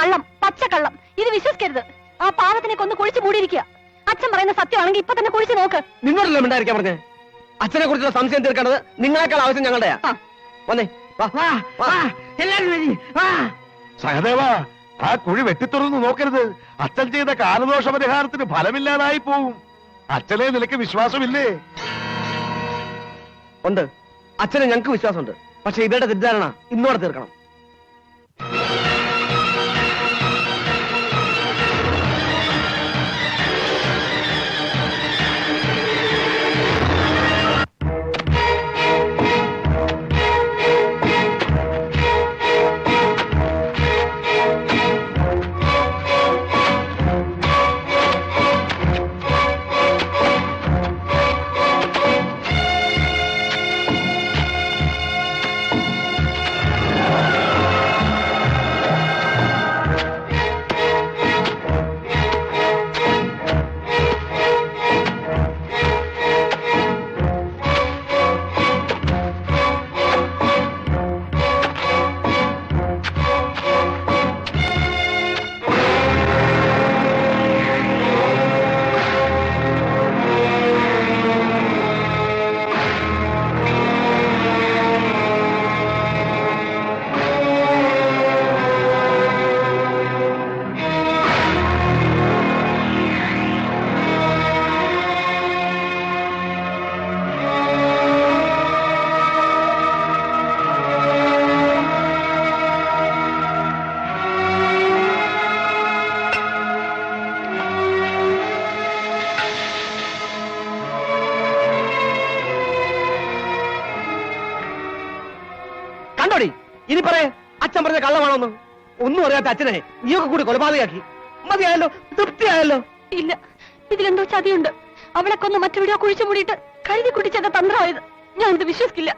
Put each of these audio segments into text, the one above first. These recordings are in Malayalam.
കള്ളം, പച്ചക്കള്ളം. ഇത് വിശ്വസിക്കരുത്. ആ പാവത്തിനെ കൊന്ന് കുഴിച്ചു മൂടിയിരിക്കുക. അച്ഛൻ പറയുന്ന സത്യമാണെങ്കിൽ ഇപ്പൊ തന്നെ കുഴിച്ചു നോക്ക്. നിന്നോടല്ലോ ഉണ്ടായിരിക്കാൻ പറഞ്ഞേ. അച്ഛനെ കുറിച്ചുള്ള സംശയം തീർക്കേണ്ടത് നിങ്ങളെക്കാൾ ആവശ്യം ഞങ്ങളുടെയാ. വന്നേ, സഹദേവ, ആ കുഴി വെട്ടിത്തുറന്ന് നോക്കരുത്. അച്ഛൻ ചെയ്ത കാലദോഷ പരിഹാരത്തിന് ഫലമില്ലാതായി പോവും. അച്ഛനെ നിനക്ക് വിശ്വാസമില്ലേ? ഉണ്ട്. അച്ഛനെ ഞങ്ങൾക്ക് വിശ്വാസമുണ്ട്. പക്ഷെ ഇവരുടെ തെറ്റിദ്ധാരണ ഇന്നോടെ തീർക്കണം. ഇനി പറയേ, അച്ഛൻ പറഞ്ഞ കള്ളമാണോന്ന്? ഒന്നും അറിയാത്ത അച്ഛനെ നീയൊക്കെ കൂടി കൊലപാതകയാക്കി. മതിയായല്ലോ, തൃപ്തിയായല്ലോ. ഇല്ല, ഇതിലെന്തോ ചതിയുണ്ട്. അവളെ കൊന്ന് മറ്റെവിടെയോ കുഴിച്ചു മൂടിയിട്ട് കഴുതി കുടിച്ചെന്റെ തന്ത്രമായത്. ഞാൻ ഇത് വിശ്വസിക്കില്ല.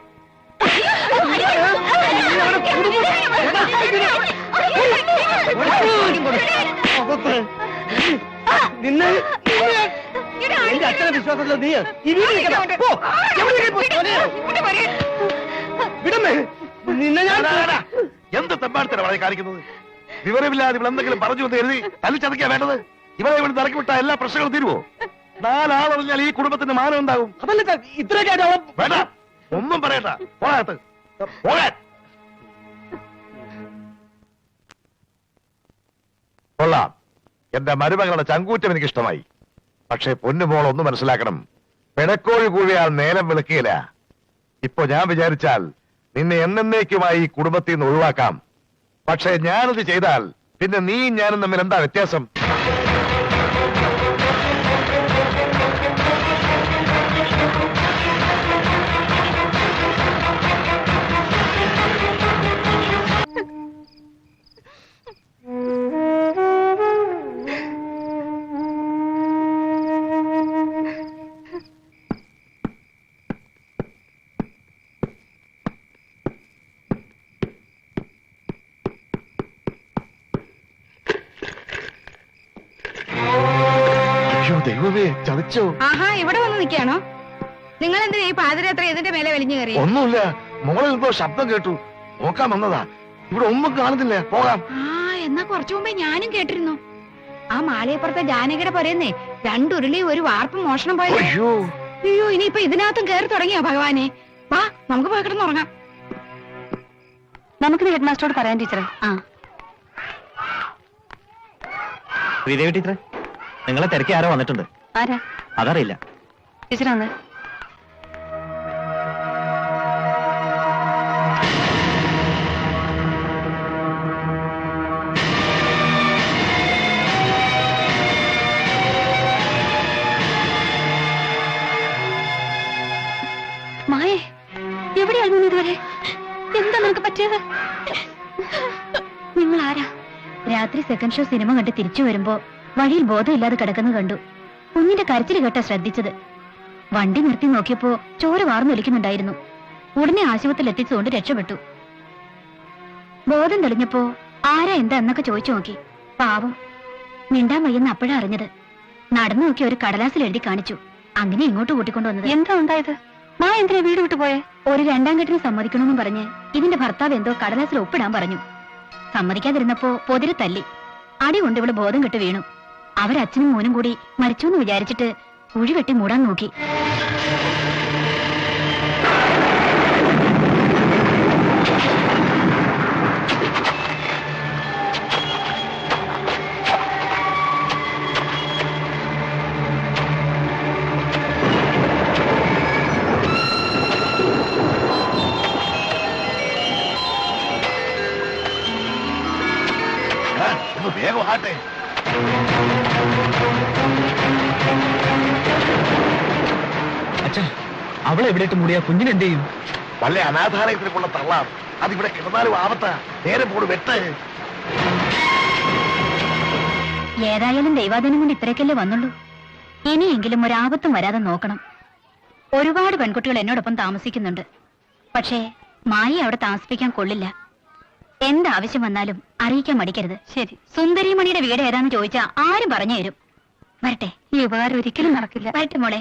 നിന്നെ എന്റെ അച്ഛനെ വിശ്വാസത്തിലോ നീ വിടമേ. നിന്നെ ഞാൻ എന്ത് തെമ്മാടത്തിനാണ് കാണിക്കുന്നത്? വിവരമില്ലാതെ ഇവിടെ എന്തെങ്കിലും പറഞ്ഞു എന്ന് കരുതി തല്ലിച്ചതയ്ക്കാ വേണ്ടത്? ഇവരെ ഇവിടെ ഇറക്കി വിട്ടാ എല്ലാ പ്രശ്നങ്ങളും തീരുവോ? 4 ആളറിഞ്ഞാൽ ഈ കുടുംബത്തിന് മാനം ഉണ്ടാകും. അതല്ല ഇത്രയൊക്കെ വേണ്ട, ഒന്നും പറയണ്ട. പോകത്ത് പോകാൻ കൊള്ളാം. എന്റെ മരുമകളുടെ ചങ്കൂറ്റം എനിക്ക് ഇഷ്ടമായി. പക്ഷേ പൊന്നുമോൾ ഒന്ന് മനസ്സിലാക്കണം, പിടക്കോഴി കൂടിയാൽ നേരം വിളിക്കുകയില്ല. ഇപ്പൊ ഞാൻ വിചാരിച്ചാൽ നിന്നെ എന്നേക്കുമായി ഈ കുടുംബത്തിൽ നിന്ന് ഒഴിവാക്കാം. പക്ഷേ ഞാനത് ചെയ്താൽ പിന്നെ നീയും ഞാനും തമ്മിൽ എന്താ വ്യത്യാസം? ദൈവമേ, ചതിച്ചോ? ആഹാ, ഇവിടെ വന്ന് നിൽക്കാണോ? നിങ്ങൾ എന്തിനാ ഈ പാതിരാത്രി ഇതിന്റെ മേലെ വലിഞ്ഞു കയറി? ഒന്നുമില്ല, മോളിൽ എന്തോ ശബ്ദം കേട്ടു, നോക്കാൻ വന്നതാ. ഇവിടെ ഒന്നും കാണുന്നില്ല, പോകാം. എന്നാ കുറച്ചു മുമ്പേ ഞാനും കേട്ടിരുന്നു. ആ മാളിയപ്പുറത്തെ ജാനകിയുടെ പറയുന്നേ 2 ഉരുളി 1 വാർപ്പ് മോഷണം പോയത്. അയ്യോ, ഇനിയിപ്പൊ ഇതിനകത്തും കയറി തുടങ്ങിയോ ഭഗവാനെ? വാ, നമുക്ക് പോയി കിടന്നുറങ്ങാം. നമുക്കിത് ഹെഡ് മാസ്റ്ററോട് പറയാൻ ടീച്ചറെ. ശ്രീദേവി ടീച്ചറെ, നിങ്ങളെ തിരക്കി ആരോ വന്നിട്ടുണ്ട്. ആരാ? അതറിയില്ല. ടീച്ചർ വന്ന്. മായേ, എവിടെയായിരുന്നു ഇതുവരെ? എന്താ നിനക്ക് പറ്റിയത്? നിങ്ങൾ ആരാ? രാത്രി സെക്കൻഡ് ഷോ സിനിമ കണ്ട് തിരിച്ചു വരുമ്പോ വഴിയിൽ ബോധമില്ലാതെ കിടക്കുന്നത് കണ്ടു. കുഞ്ഞിന്റെ കരച്ചിൽ കേട്ടാ ശ്രദ്ധിച്ചത്. വണ്ടി നിർത്തി നോക്കിയപ്പോ ചോര വാർന്നൊലിക്കുന്നുണ്ടായിരുന്നു. ഉടനെ ആശുപത്രിയിൽ എത്തിച്ചുകൊണ്ട് രക്ഷപ്പെട്ടു. ബോധം തെളിഞ്ഞപ്പോ ആരാ എന്താ എന്നൊക്കെ ചോദിച്ചു നോക്കി. പാവം, മിണ്ടാൻ വയ്യെന്ന് അപ്പോഴാ അറിഞ്ഞത്. നടന്നു നോക്കി ഒരു കടലാസിൽ എഴുതി കാണിച്ചു. അങ്ങനെ ഇങ്ങോട്ട് കൂട്ടിക്കൊണ്ടുവന്നത്. എന്താ ഉണ്ടായത്? മാ എന്തിനാ വീട് വിട്ടു പോയെ? ഒരു 2ാം കെട്ടിന് സമ്മതിക്കണമെന്നും പറഞ്ഞ് ഇതിന്റെ ഭർത്താവ് എന്തോ കടലാസിൽ ഒപ്പിടാൻ പറഞ്ഞു. സമ്മതിക്കാതിരുന്നപ്പോ പൊതിരെ തല്ലി. അടി കൊണ്ട് ഇവിടെ ബോധം കെട്ട് വീണു. അവരച്ഛനും മോനും കൂടി മരിച്ചു എന്ന് വിചാരിച്ചിട്ട് കുഴി വെട്ടി മൂടാൻ നോക്കി. വേഗം ആട്ടെ. അച്ഛാ, അവളെ എവിടെയിട്ട് മൂടിയാ കുഞ്ഞിന് എന്ത് ചെയ്യും? വല്ല അനാഥാലയത്തിലേക്കുള്ള തള്ളാം. അതിവിടെ കിടന്നാലും ആവത്ത. നേരെ പോട് വെട്ട്. ഏതായാലും ദൈവാധീനം കൊണ്ട് ഇത്രയൊക്കെയല്ലേ വന്നുള്ളൂ. ഇനിയെങ്കിലും ഒരാപത്തും വരാതെ നോക്കണം. ഒരുപാട് പെൺകുട്ടികൾ എന്നോടൊപ്പം താമസിക്കുന്നുണ്ട്. പക്ഷേ മായി അവിടെ താമസിപ്പിക്കാൻ കൊള്ളില്ല. എന്താവശ്യം വന്നാലും അറിയിക്കാൻ മടിക്കരുത്. ശരി. സുന്ദരിമണിയുടെ വീട് ഏതാന്ന് ചോദിച്ചാ ആരും പറഞ്ഞു തരും. വരട്ടെ. ഈ ഉപകാരം ഒരിക്കലും നടക്കില്ല. വരട്ടെ മോളെ,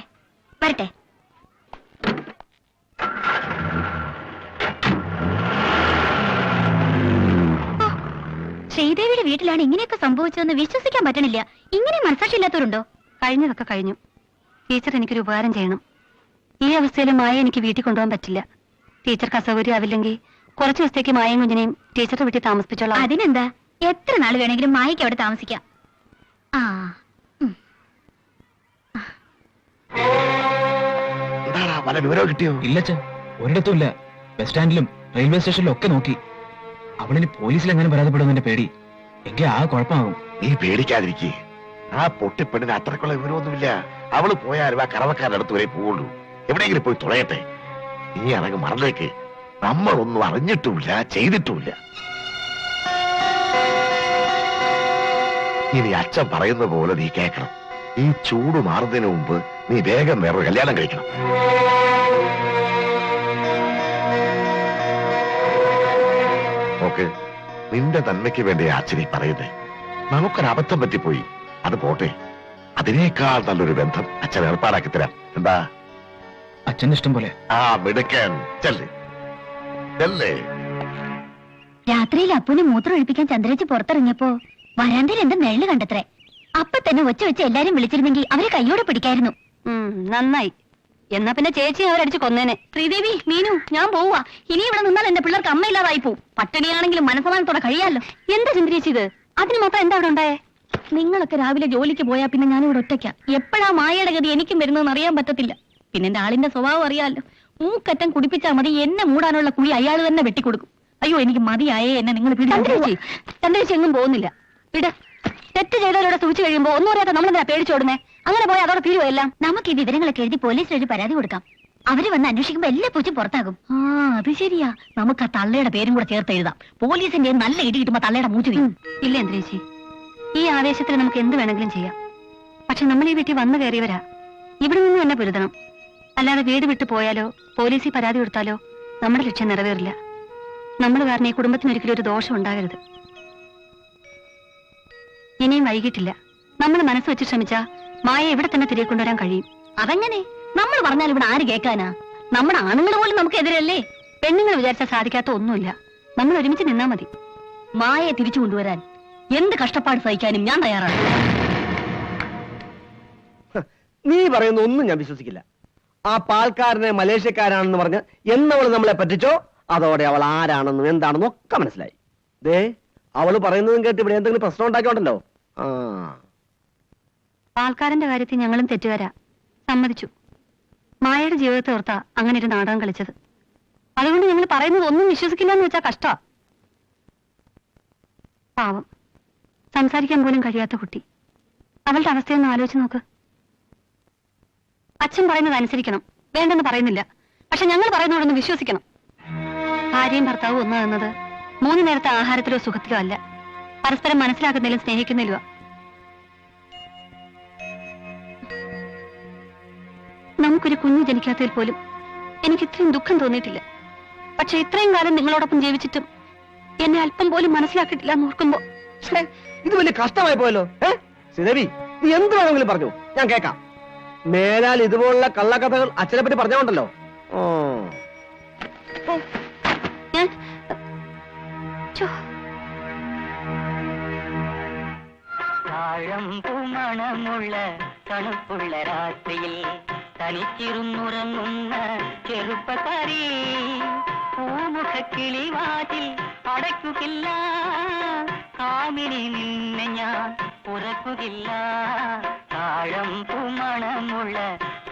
വരട്ടെ. ശ്രീദേവിയുടെ വീട്ടിലാണ് ഇങ്ങനെയൊക്കെ സംഭവിച്ചതെന്ന് വിശ്വസിക്കാൻ പറ്റണില്ല. ഇങ്ങനെ മനസ്സാക്ഷി ഇല്ലാത്തവരുണ്ടോ? കഴിഞ്ഞതൊക്കെ കഴിഞ്ഞു. ടീച്ചർ എനിക്കൊരു ഉപകാരം ചെയ്യണം. ഈ അവസ്ഥയിൽ മായ എനിക്ക് വീട്ടിൽ കൊണ്ടുപോകാൻ പറ്റില്ല. ടീച്ചർക്ക് അസൗകര്യമാവില്ലെങ്കിൽ കുറച്ചു ദിവസത്തേക്ക് മായയും കുഞ്ഞിനെയും ടീച്ചറുടെ വീട്ടിൽ താമസിപ്പിച്ചോളാം. അതിനെന്താ, എത്ര നാൾ വേണമെങ്കിലും മായിക്ക് അവിടെ താമസിക്കാം. ആ എന്താടാ വല്ല വിവരവും കിട്ടിയോ? ഇല്ലച്ഛ, ഒരിടത്തും ഇല്ല. ബസ് സ്റ്റാൻഡിലും റെയിൽവേ സ്റ്റേഷനിലും ഒക്കെ നോക്കി. അവളിന് പോലീസിലെങ്ങനെ പരാതിപ്പെടുന്നതിന്റെ പേടി. എങ്കിൽ ആ കുഴപ്പമാകും. നീ പേടിക്കാതിരിക്കേ. ആ പൊട്ടിപ്പെണ്ണിന് അത്രക്കുള്ള വിവരമൊന്നുമില്ല. അവള് പോയാലും ആ കറവക്കാരുടെ അടുത്ത് വരെ പോവുള്ളൂ. എവിടെയെങ്കിലും പോയി തുളയട്ടെ. നീ അനങ്ങ് മറന്നേക്ക്. നമ്മളൊന്നും അറിഞ്ഞിട്ടുമില്ല, ചെയ്തിട്ടുമില്ല. ഇനി അച്ഛൻ പറയുന്ന പോലെ നീ കേൾക്കണം. ഈ ചൂട് മാറുന്നതിന് മുമ്പ് നീ വേഗം വേറൊരു കല്യാണം കഴിക്കണം. ഓക്കെ, നിന്റെ നന്മയ്ക്ക് വേണ്ടി അച്ഛനീ പറയുന്നേ. നമുക്കൊരബദ്ധം പറ്റിപ്പോയി, അത് പോട്ടെ. അതിനേക്കാൾ നല്ലൊരു ബന്ധം അച്ഛൻ ഏർപ്പാടാക്കി തരാം. എന്താ? അച്ഛന്റെ ഇഷ്ടം പോലെ. ആ മിടുക്കൻ. ചെല്ലേ ചെല്ലേ. രാത്രിയിൽ അപ്പുനെ മൂത്രം ഒഴിപ്പിക്കാൻ ചന്ദ്രേച്ചി പുറത്തിറങ്ങിയപ്പോ വരാന്തയിൽ എന്റെ നെഴല് കണ്ടത്രേ. അപ്പൊ തന്നെ ഒച്ച വെച്ച് എല്ലാരും വിളിച്ചിരുന്നെങ്കിൽ അവരെ കൈയോടെ പിടിക്കായിരുന്നു. നന്നായി. എന്നാ പിന്നെ ചേച്ചി അവരടിച്ച് കൊന്നേനെ. ശ്രീദേവി, മീനു, ഞാൻ പോവാ. ഇനി ഇവിടെ നിന്നാൽ എന്റെ പിള്ളേർക്ക് അമ്മയില്ലാതായി പോവും. പട്ടിണിയാണെങ്കിലും മനസ്സമാനത്തോടെ കഴിയാലോ. എന്താ ചന്ദ്രേച്ചി ഇത്? അതിന് മാത്രം എന്താ അവിടെ ഉണ്ടായേ? നിങ്ങളൊക്കെ രാവിലെ ജോലിക്ക് പോയാ പിന്നെ ഞാനിവിടെ ഒറ്റയ്ക്ക. എപ്പോഴാ മായയുടെ ഗതി എനിക്കും വരുന്നതെന്ന് അറിയാൻ പറ്റത്തില്ല. പിന്നെ എന്റെ ആളിന്റെ സ്വഭാവം അറിയാമല്ലോ. മൂക്കറ്റം കുടിപ്പിച്ചാ മതി, എന്നെ മൂടാനുള്ള കുഴി അയാൾ തന്നെ വെട്ടിക്കൊടുക്കും. അയ്യോ, എനിക്ക് മതിയായേ എന്നെ നിങ്ങൾ ചന്ദ്രേച്ചി, ചന്ദ്രേച്ചി എങ്ങും പോകുന്നില്ല. വിട. തെറ്റ് ചെയ്തവരോടെ സൂക്ഷിച്ചു കഴിയുമ്പോ ഒന്നും അറിയാത്ത നമ്മളെന്താ പേടിച്ചോടുന്നേ? അങ്ങനെ പോയി അതോടെ തീരുവോ എല്ലാം? നമുക്ക് ഈ വിവരങ്ങളൊക്കെ എഴുതി പോലീസിലൊരു പരാതി കൊടുക്കാം. അവര് വന്ന് അന്വേഷിക്കുമ്പോ എല്ലാ പൂച്ചും പുറത്താകും. ആ, അത് ശരിയാ. നമുക്ക് ആ തള്ളയുടെ പേരും കൂടെ ചേർത്ത് എഴുതാം. പോലീസിന്റെ നല്ല ഇടി കിട്ടുമ്പോ തള്ളയുടെ മൂച്ചു വീഴും. ഇല്ല ചന്ദ്രേച്ചി, ഈ ആവേശത്തിൽ നമുക്ക് എന്ത് വേണമെങ്കിലും ചെയ്യാം. പക്ഷെ നമ്മൾ ഈ വീട്ടിൽ വന്നു കയറിയവരാ. ഇവിടെ നിന്ന് തന്നെ പൊരുതണം. അല്ലാതെ വീട് വിട്ടു പോയാലോ പോലീസിൽ പരാതി കൊടുത്താലോ നമ്മുടെ ലക്ഷ്യം നിറവേറില്ല. നമ്മൾ കാരണം ഈ കുടുംബത്തിന് ഒരിക്കലും ഒരു ദോഷം ഉണ്ടാകരുത്. ഇനിയും വൈകിട്ടില്ല. നമ്മൾ മനസ്സ് വെച്ച് ശ്രമിച്ചാ മായ ഇവിടെ തന്നെ തിരികെ കൊണ്ടുവരാൻ കഴിയും. അതെങ്ങനെ? നമ്മൾ പറഞ്ഞാൽ ഇവിടെ ആര് കേൾക്കാനാ? നമ്മുടെ ആണുങ്ങൾ പോലും നമുക്ക് എതിരല്ലേ. പെണ്ണുങ്ങൾ വിചാരിച്ചാൽ സാധിക്കാത്ത ഒന്നുമില്ല. നമ്മൾ ഒരുമിച്ച് നിന്നാ മതി. മായയെ തിരിച്ചു കൊണ്ടുവരാൻ എന്ത് കഷ്ടപ്പാട് സഹിക്കാനും ഞാൻ തയ്യാറാണ്. നീ പറയുന്ന ഒന്നും ഞാൻ വിശ്വസിക്കില്ല. ആ പാൽക്കാരനെ മലേഷ്യക്കാരാണെന്ന് പറഞ്ഞ് എന്നവൾ നമ്മളെ പറ്റിച്ചോ, അതോടെ അവൾ ആരാണെന്നും എന്താണെന്നും ഒക്കെ മനസ്സിലായി. ദേ, അവള് പറയുന്നതും കേട്ട് ഇവിടെ എന്തെങ്കിലും പ്രശ്നം ഉണ്ടാക്കിയോണ്ടല്ലോ. ആ, ആൾക്കാരന്റെ കാര്യത്തിൽ ഞങ്ങളും തെറ്റുകാരാ, സമ്മതിച്ചു. മായയുടെ ജീവിതത്തെ ഓർത്താ അങ്ങനെ ഒരു നാടകം കളിച്ചത്. അതുകൊണ്ട് ഞങ്ങൾ പറയുന്നത് ഒന്നും വിശ്വസിക്കില്ല എന്ന് വെച്ചാ കഷ്ടാ. പാവം, സംസാരിക്കാൻ പോലും കഴിയാത്ത കുട്ടി. അവളുടെ അവസ്ഥയൊന്നും ആലോചിച്ച് നോക്ക്. അച്ഛൻ പറയുന്നത് അനുസരിക്കണം, വേണ്ടെന്ന് പറയുന്നില്ല. പക്ഷെ ഞങ്ങൾ പറയുന്നതോടൊന്ന് വിശ്വസിക്കണം. ഭാര്യയും ഭർത്താവും ഒന്നാകുന്നത് 3 നേരത്തെ ആഹാരത്തിലോ സുഖത്തിലോ അല്ല, പരസ്പരം മനസ്സിലാക്കുന്നതിലും സ്നേഹിക്കുന്നതിലുവാ. നമുക്കൊരു കുഞ്ഞു ജനിക്കാത്തതിൽ പോലും എനിക്ക് ഇത്രയും ദുഃഖം തോന്നിയിട്ടില്ല. പക്ഷെ ഇത്രയും കാലം നിങ്ങളോടൊപ്പം ജീവിച്ചിട്ടും എന്നെ അല്പം പോലും മനസ്സിലാക്കിയിട്ടില്ല എന്ന് ഓർക്കുമ്പോ ഇത് വലിയ കഷ്ടമായി പോയല്ലോ. ശ്രീദേവി, നീ എന്ത് വേണമെങ്കിലും പറഞ്ഞു, ഞാൻ കേൾക്കാം. മേലാൽ ഇതുപോലുള്ള കള്ളക്കഥകൾ അച്ഛനെ പറ്റി പറഞ്ഞോണ്ടല്ലോ. ഞാൻ താഴമ്പൂ മണമുള്ള തണുപ്പുള്ള രാത്രിയിൽ തനിച്ചിരുന്നുറങ്ങുന്ന ചെറുപ്പക്കാരി പൂമുഖക്കിളിവാതിൽ അടയ്ക്കുകയില്ല, കാമിനി നിന്നെ ഞാൻ ഉറക്കുകയില്ല. താഴമ്പൂ മണമുള്ള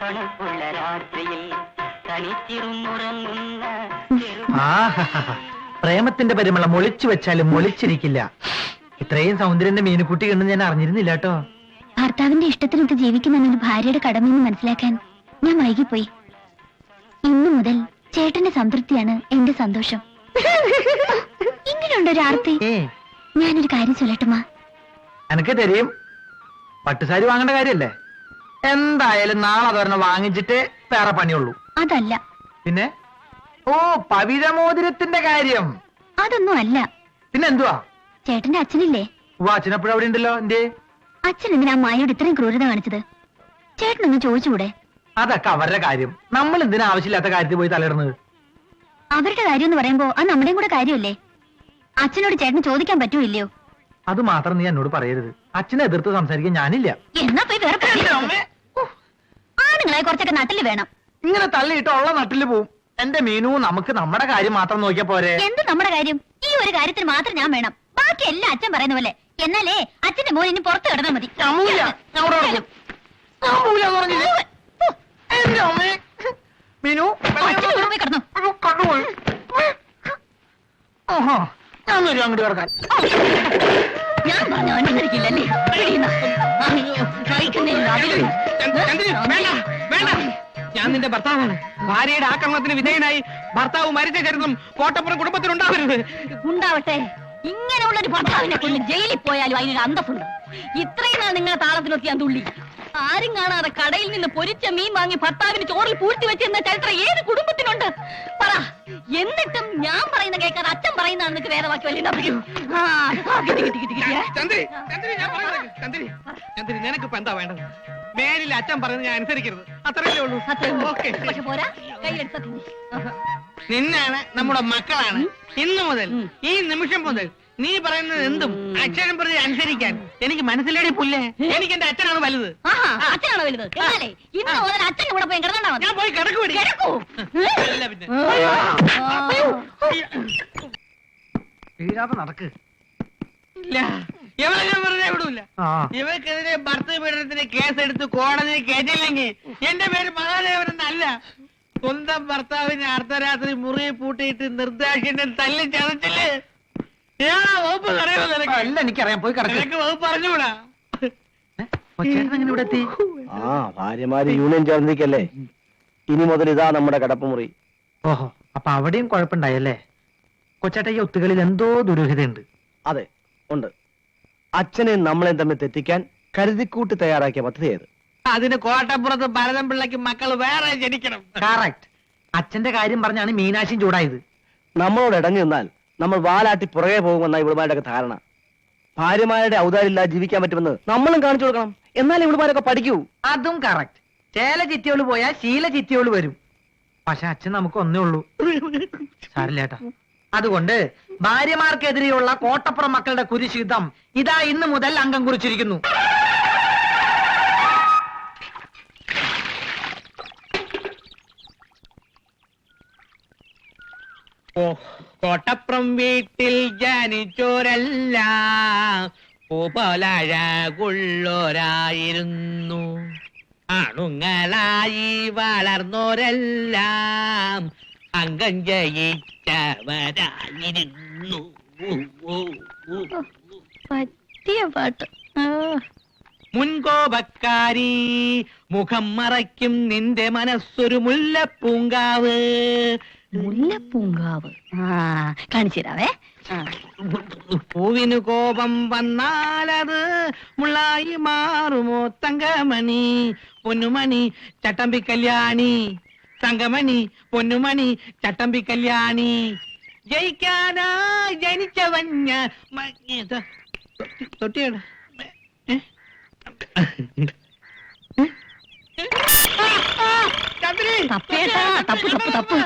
തണുപ്പുള്ള രാത്രിയിൽ തനിച്ചിരുന്നുറങ്ങുന്ന പ്രേമത്തിന്റെ പരിമളം ഒളിച്ചു വെച്ചാലും ഒളിച്ചിരിക്കില്ല. ഇത്രയും സൗന്ദര്യന്റെ മീനുക്കുട്ടി കണ്ട് ഞാൻ അറിഞ്ഞിരുന്നില്ല കേട്ടോ. ഭർത്താവിന്റെ ഇഷ്ടത്തിനൊത്ത് ജീവിക്കുന്ന ഭാര്യയുടെ കടമയെന്ന് മനസ്സിലാക്കാൻ ഞാൻ വൈകിപ്പോയി. ഇന്നു മുതൽ ചേട്ടന്റെ സംതൃപ്തിയാണ് എന്റെ സന്തോഷം. ഇങ്ങനെയുണ്ടോ ഒരു ആർത്തി? ഞാനൊരു കാര്യം ചൊല്ലട്ടുമാ. എനക്ക് തരും. പട്ടുസാരി വാങ്ങേണ്ട കാര്യല്ലേ? എന്തായാലും നാളെ അതൊരെണ്ണം വാങ്ങിച്ചിട്ട് വേറെ പണിയുള്ളൂ. അതല്ല. പിന്നെ ഓ പവിഴമോതിരത്തിന്റെ കാര്യം. അതൊന്നും അല്ല. പിന്നെ എന്തുവാ? ചേട്ടന്റെ അച്ഛനില്ലേ? അച്ഛനപ്പോഴും അവിടെ ഉണ്ടല്ലോ. എന്തേ അച്ഛൻ എന്തിനാ മായോട് ഇത്രയും ക്രൂരത കാണിച്ചത്? ചേട്ടനൊന്ന് ചോദിച്ചുകൂടെ? അതൊക്കെ അവരുടെ കാര്യം. നമ്മൾ എന്തിനാ ആവശ്യമില്ലാത്ത കാര്യത്തിൽ പോയി തലയിടുന്നത്? അവരുടെ കാര്യം എന്ന് പറയുമ്പോ അത് നമ്മുടെയും കൂടെ കാര്യമല്ലേ? അച്ഛനോട് ചേട്ടന് ചോദിക്കാൻ പറ്റുമോ ഇല്ലയോ? അത് മാത്രം നീ എന്നോട് പറയരുത്. അച്ഛനെ എതിർത്ത് സംസാരിക്കാൻ ഞാനില്ല. എന്നാ പോയി വേറെ ആണുങ്ങളെ കുറച്ചൊക്കെ നട്ടില് വേണം. ഇങ്ങനെ തള്ളിയിട്ട് ഉള്ള നട്ടില് പോവും. എന്റെ മീനു, നമുക്ക് നമ്മുടെ കാര്യം മാത്രം നോക്കിയാ പോരെ? എന്ത് നമ്മുടെ കാര്യം? ഈ ഒരു കാര്യത്തിന് മാത്രം ഞാൻ വേണം. ബാക്കി എല്ലാം അച്ഛൻ പറയുന്ന പോലെ. എന്നാലേ അച്ഛന്റെ മോൻ ഇനി പുറത്ത് കിടന്നാൽ മതി. മീനു കിടന്നു. ഓഹോ, ഞാൻ വരും അങ്ങോട്ട് കിടക്കാൻ. ഞാൻ പറഞ്ഞു അനുസരിക്കില്ലല്ലേ? ഞാൻ നിന്റെ ഭർത്താവാണ്. ഭാര്യയുടെ ആക്രമണത്തിന് വിധേയനായി ഭർത്താവ് മരിച്ച ചരിത്രം കോട്ടപ്പുറം കുടുംബത്തിനുണ്ടാവരുത്. ഉണ്ടാവട്ടെ. ഇങ്ങനെയുള്ളൊരു ഭർത്താവിനെ കൊണ്ട് ജയിലിൽ പോയാലും അതിനൊരു അന്തസ്സുണ്ട്. ഇത്രയും നാൾ നിങ്ങളെ താളത്തിനൊക്കെ ഞാൻ തുള്ളി. ആരും കാണാതെ കടയിൽ നിന്ന് പൊരിച്ച മീൻ വാങ്ങി ഭർത്താവിന് ചോറിൽ പൂഴ്ത്തി വെച്ചെന്ന ചരിത്രം ഏത് കുടുംബത്തിനുണ്ട്? പറ. എന്നിട്ടും ഞാൻ പറയുന്ന കേൾക്കാതെ അച്ഛൻ പറയുന്നതാണ് നിനക്ക് വേദവാക്കി വലിയ ചന്ദ്രി, ചന്ദ്രി, ഞാൻ പറയുന്നത് ചന്ദ്രി, ചന്ദ്രി, നിനക്കിപ്പോ എന്താ വേണ്ടത്? മേലിൽ അച്ഛൻ പറയുന്നത് ഞാൻ അനുസരിക്കരുത്, അത്രയല്ലേ ഉള്ളൂ. ഓക്കെ, പക്ഷെ പോരാ, കയ്യിലെടുത്ത നിന്നാണ് നമ്മുടെ മക്കളാണ്. ഇന്നു മുതൽ, ഈ നിമിഷം മുതൽ നീ പറയുന്നത് എന്തും അച്ഛനും പ്രതി അനുസരിക്കാൻ എനിക്ക് മനസ്സിലേടി പുല്ലേ. എനിക്ക് എന്റെ അച്ഛനാണ് വലുത്. അച്ഛനാണോ വലുത്? എന്നാലേ ഇന്ന് മുതൽ അച്ഛൻ്റെ കൂടെ പോയി കിടന്നാ മതി. ഞാൻ പോയി കിടക്കുവേണ്ടി. അല്ല പിന്നെ വീരാതെ നടക്ക്. ഇല്ല, ഇവളെ ഞാൻ വെറുതെ വിടൂല. ഇവൾക്കെതിരെ ഭർത്തൃപീഡനത്തിന് കേസെടുത്ത് കോടതിയിൽ കയറ്റില്ലെങ്കിൽ എന്റെ പേര് മഹാദേവനെന്നല്ല. സ്വന്തം ഭർത്താവിനെ അർദ്ധരാത്രി മുറിയിൽ പൂട്ടിയിട്ട് നിർദ്ദാക്ഷിണ്യം തല്ലി ചതച്ചില്ലേ? വകുപ്പ് അറിയാമോ നിനക്ക്? അല്ല, എനിക്കറിയാം. പോയി കിടക്ക്. നിനക്ക് വകുപ്പ് അറിഞ്ഞൂടാ. ചേട്ടൻ എങ്ങനെ ഇവിടെ എത്തി? ആ ഭാര്യമാര് യൂണിയൻ ചേർന്നിരിക്കല്ലേ. ഇനി മുതൽ ഇതാ നമ്മുടെ കിടപ്പുമുറി. ഓഹോ, അപ്പൊ അവിടെയും കുഴപ്പമുണ്ടായല്ലേ? കൊച്ചേട്ട, ഈ ഒത്തുകളിൽ എന്തോ ദുരൂഹതയുണ്ട്. അതെ, ഉണ്ട്. അച്ഛനെയും നമ്മളെയും തമ്മിൽ തെറ്റിക്കാൻ കരുതിക്കൂട്ടി തയ്യാറാക്കിയ പദ്ധതി ഏത്? അതിന് കോട്ടപ്പുറത്ത് ഭരതം പിള്ളയ്ക്ക് മക്കൾ വേറെ ജനിക്കണം. കറക്റ്റ്. അച്ഛന്റെ കാര്യം പറഞ്ഞാണ് മീനാശിയും ചൂടായത്. നമ്മളോട് ഇടഞ്ഞു നിന്നാൽ നമ്മൾ വാലാട്ടി പുറകെ പോകുമെന്ന ഇവിടുമാരുടെയൊക്കെ ധാരണ. ഭാര്യമാരുടെ ഔദാര്യമില്ലാതെ ജീവിക്കാൻ പറ്റുമെന്ന് നമ്മളും കാണിച്ചു കൊടുക്കണം. എന്നാലും ഇവിടുമാരൊക്കെ പഠിക്കൂ. അതും കറക്റ്റ്. ചേല ചിറ്റിയോള് പോയാൽ ശീല ചിറ്റിയോള് വരും. പക്ഷെ അച്ഛൻ നമുക്ക് ഒന്നേ ഉള്ളൂ. സാരില്ലേട്ടാ. അതുകൊണ്ട് ഭാര്യമാർക്കെതിരെയുള്ള കോട്ടപ്പുറം മക്കളുടെ കുരിശുദ്ധം ഇതാ ഇന്ന് മുതൽ അംഗം കുറിച്ചിരിക്കുന്നു. കോട്ടപ്പുറം വീട്ടിൽ ജനിച്ചോരെല്ലാം പൂപോലഴകുള്ളോരായിരുന്നു. ആണുങ്ങളായി വളർന്നോരെല്ലാം അംഗം ജയിച്ചവരായിരുന്നു. പറ്റിയ പാട്ട്. മുൻകോപക്കാരി, മുഖം മറയ്ക്കും നിന്റെ മനസ്സൊരു മുല്ലപ്പൂങ്കാവ്. മുല്ലപ്പൂങ്കാവ് കാണിച്ചു തരാവേ. പൂവിന് കോപം വന്നാലത് മുള്ളായി മാറുമോ തങ്കമണി? പൊന്നുമണി ചട്ടമ്പി കല്യാണി, തങ്കമണി പൊന്നുമണി ചട്ടമ്പി കല്യാണി. ജയിക്കാനാ ജനിച്ചവൻ ഞാൻ. തൊട്ടിയാണ് തപ്പേട്ടാ, തപ്പ് തപ്പ് തപ്പ്.